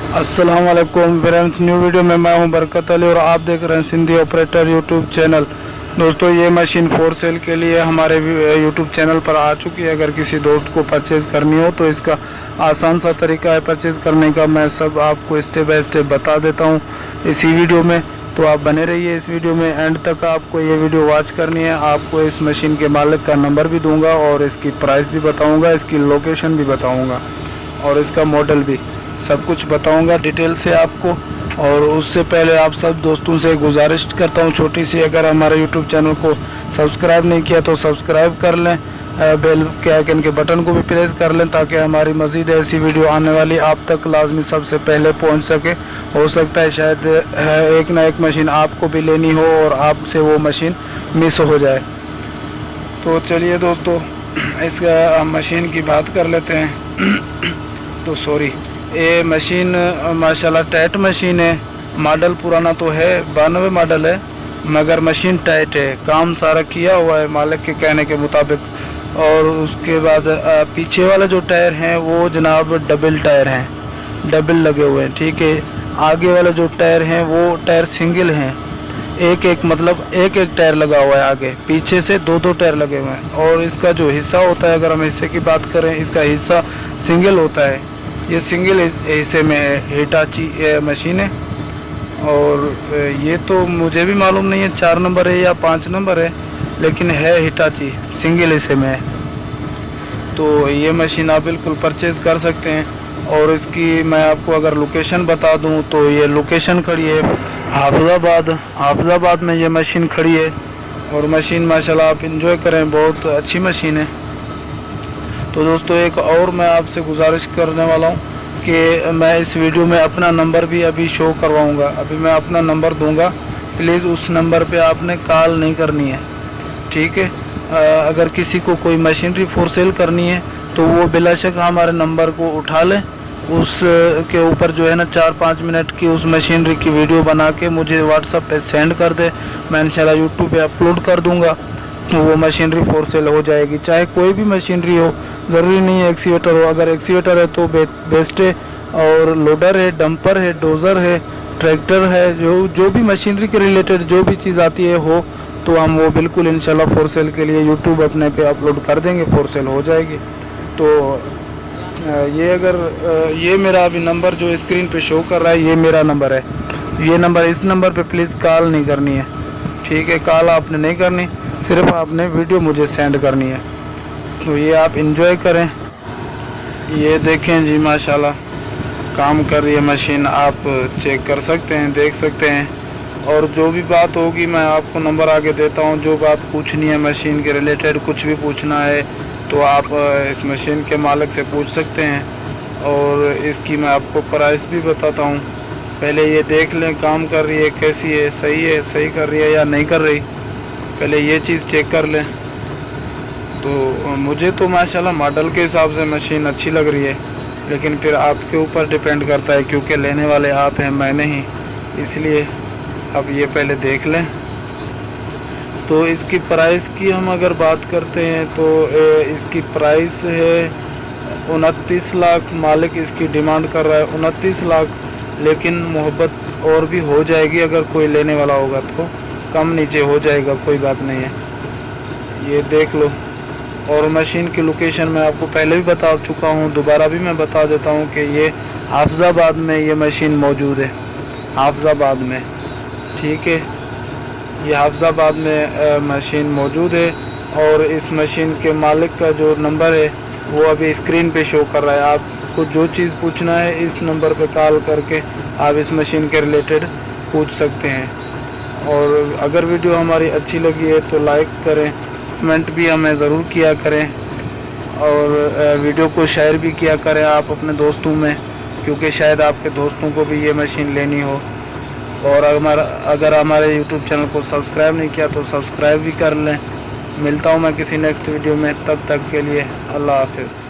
अस्सलाम वालेकुम friends, new video में मैं हूं बरकत अली और आप देख रहे हैं सिंधी ऑपरेटर यूट्यूब चैनल। दोस्तों, ये मशीन फॉर सेल के लिए हमारे यूट्यूब चैनल पर आ चुकी है। अगर किसी दोस्त को परचेज़ करनी हो तो इसका आसान सा तरीका है परचेज़ करने का, मैं सब आपको स्टेप बाय स्टेप बता देता हूँ इसी वीडियो में। तो आप बने रहिए इस वीडियो में, एंड तक आपको ये वीडियो वॉच करनी है। आपको इस मशीन के मालिक का नंबर भी दूंगा और इसकी प्राइस भी बताऊंगा, इसकी लोकेशन भी बताऊंगा और इसका मॉडल भी, सब कुछ बताऊंगा डिटेल से आपको। और उससे पहले आप सब दोस्तों से गुजारिश करता हूं छोटी सी, अगर हमारे यूट्यूब चैनल को सब्सक्राइब नहीं किया तो सब्सक्राइब कर लें, बेल के आइकन के बटन को भी प्रेस कर लें ताकि हमारी मज़ीद ऐसी वीडियो आने वाली आप तक लाजमी सबसे पहले पहुंच सके। हो सकता है शायद एक ना एक मशीन आपको भी लेनी हो और आपसे वो मशीन मिस हो जाए। तो चलिए दोस्तों, इस मशीन की बात कर लेते हैं। तो सॉरी, ये मशीन माशाल्लाह टाइट मशीन है। मॉडल पुराना तो है, 92 मॉडल है, मगर मशीन टाइट है, काम सारा किया हुआ है मालिक के कहने के मुताबिक। और उसके बाद पीछे वाले जो टायर हैं वो जनाब डबल टायर हैं, डबल लगे हुए हैं, ठीक है। आगे वाले जो टायर हैं वो टायर सिंगल हैं, एक एक टायर लगा हुआ है आगे, पीछे से दो टायर लगे हुए हैं। और इसका जो हिस्सा होता है, अगर हम हिस्से की बात करें, इसका हिस्सा सिंगल होता है, ये सिंगल हिस्से में है। हिटाची मशीन है और ये तो मुझे भी मालूम नहीं है 4 नंबर है या 5 नंबर है, लेकिन है हिटाची, सिंगल हिस्से में है। तो ये मशीन आप बिल्कुल परचेज़ कर सकते हैं। और इसकी मैं आपको अगर लोकेशन बता दूं तो ये लोकेशन खड़ी है हाफिज़ाबाद में ये मशीन खड़ी है। और मशीन माशाल्लाह आप इंजॉय करें, बहुत अच्छी मशीन है। तो दोस्तों, एक और मैं आपसे गुजारिश करने वाला हूँ कि मैं इस वीडियो में अपना नंबर भी अभी शो करवाऊँगा। अभी मैं अपना नंबर दूँगा, प्लीज़ उस नंबर पे आपने कॉल नहीं करनी है, ठीक है। अगर किसी को कोई मशीनरी फॉर सेल करनी है तो वो बिलाशक हमारे नंबर को उठा लें, उस के ऊपर जो है ना 4-5 मिनट की उस मशीनरी की वीडियो बना के मुझे व्हाट्सएप पे सेंड कर दे, मैं इंशाल्लाह यूट्यूब पे अपलोड कर दूँगा। तो वो मशीनरी फॉर सेल हो जाएगी, चाहे कोई भी मशीनरी हो, ज़रूरी नहीं है एक्सीवेटर हो। अगर एक्सीवेटर है तो बेस्ट है, और लोडर है, डंपर है, डोज़र है, ट्रैक्टर है, जो भी मशीनरी के रिलेटेड जो भी चीज़ आती है हो, तो हम वो बिल्कुल इंशाल्लाह फॉर सेल के लिए यूट्यूब अपने पे अपलोड कर देंगे, फॉर सेल हो जाएगी। तो ये मेरा अभी नंबर जो स्क्रीन पे शो कर रहा है, ये मेरा नंबर है। ये नंबर, इस नंबर पे प्लीज़ कॉल नहीं करनी है, ठीक है। कॉल आपने नहीं करनी, सिर्फ आपने वीडियो मुझे सेंड करनी है। तो ये आप इंजॉय करें। ये देखें जी, माशाल्लाह काम कर रही है मशीन, आप चेक कर सकते हैं, देख सकते हैं। और जो भी बात होगी मैं आपको नंबर आगे देता हूँ, जो बात पूछनी है मशीन के रिलेटेड, कुछ भी पूछना है तो आप इस मशीन के मालिक से पूछ सकते हैं। और इसकी मैं आपको प्राइस भी बताता हूँ। पहले ये देख लें काम कर रही है कैसी है, सही कर रही है या नहीं कर रही, पहले ये चीज़ चेक कर लें। तो मुझे तो माशाल्लाह मॉडल के हिसाब से मशीन अच्छी लग रही है, लेकिन फिर आपके ऊपर डिपेंड करता है, क्योंकि लेने वाले आप हैं, मैं नहीं, इसलिए अब ये पहले देख लें। तो इसकी प्राइस की हम अगर बात करते हैं तो इसकी प्राइस है 29 लाख। मालिक इसकी डिमांड कर रहा है 29 लाख, लेकिन मोहब्बत और भी हो जाएगी, अगर कोई लेने वाला होगा तो कम नीचे हो जाएगा, कोई बात नहीं है। ये देख लो। और मशीन की लोकेशन मैं आपको पहले भी बता चुका हूँ, दोबारा भी मैं बता देता हूँ कि ये हाफिज़ाबाद में ये मशीन मौजूद है, हाफिज़ाबाद में, ठीक है। ये हाफिज़ाबाद में मशीन मौजूद है। और इस मशीन के मालिक का जो नंबर है वो अभी स्क्रीन पे शो कर रहा है। आपको जो चीज़ पूछना है इस नंबर पे कॉल करके आप इस मशीन के रिलेटेड पूछ सकते हैं। और अगर वीडियो हमारी अच्छी लगी है तो लाइक करें, कमेंट भी हमें ज़रूर किया करें, और वीडियो को शेयर भी किया करें आप अपने दोस्तों में, क्योंकि शायद आपके दोस्तों को भी ये मशीन लेनी हो। और अगर हमारे यूट्यूब चैनल को सब्सक्राइब नहीं किया तो सब्सक्राइब भी कर लें। मिलता हूँ मैं किसी नेक्स्ट वीडियो में, तब तक के लिए अल्लाह हाफ़िज़।